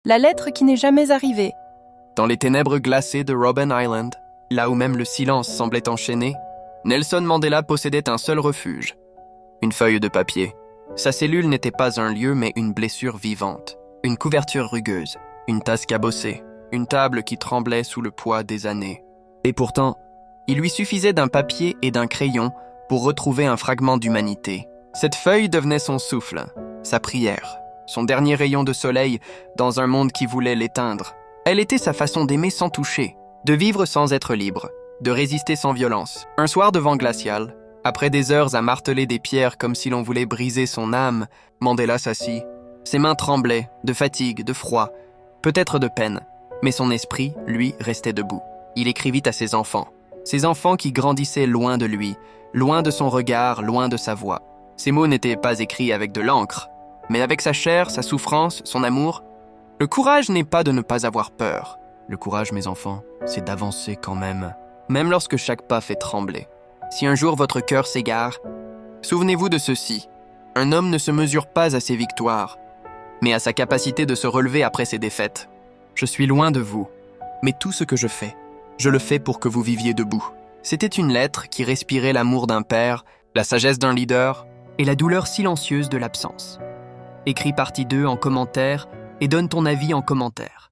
La lettre qui n'est jamais arrivée. Dans les ténèbres glacées de Robben Island, là où même le silence semblait enchaîné, Nelson Mandela possédait un seul refuge, une feuille de papier. Sa cellule n'était pas un lieu, mais une blessure vivante, une couverture rugueuse, une tasse cabossée, une table qui tremblait sous le poids des années. Et pourtant, il lui suffisait d'un papier et d'un crayon pour retrouver un fragment d'humanité. Cette feuille devenait son souffle, sa prière, son dernier rayon de soleil dans un monde qui voulait l'éteindre. Elle était sa façon d'aimer sans toucher, de vivre sans être libre, de résister sans violence. Un soir de vent glacial, après des heures à marteler des pierres comme si l'on voulait briser son âme, Mandela s'assit. Ses mains tremblaient, de fatigue, de froid, peut-être de peine, mais son esprit, lui, restait debout. Il écrivit à ses enfants qui grandissaient loin de lui, loin de son regard, loin de sa voix. Ces mots n'étaient pas écrits avec de l'encre, mais avec sa chair, sa souffrance, son amour. Le courage n'est pas de ne pas avoir peur. Le courage, mes enfants, c'est d'avancer quand même lorsque chaque pas fait trembler. Si un jour votre cœur s'égare, souvenez-vous de ceci. Un homme ne se mesure pas à ses victoires, mais à sa capacité de se relever après ses défaites. Je suis loin de vous, mais tout ce que je fais, je le fais pour que vous viviez debout. C'était une lettre qui respirait l'amour d'un père, la sagesse d'un leader et la douleur silencieuse de l'absence. Écris partie 2 en commentaire et donne ton avis en commentaire.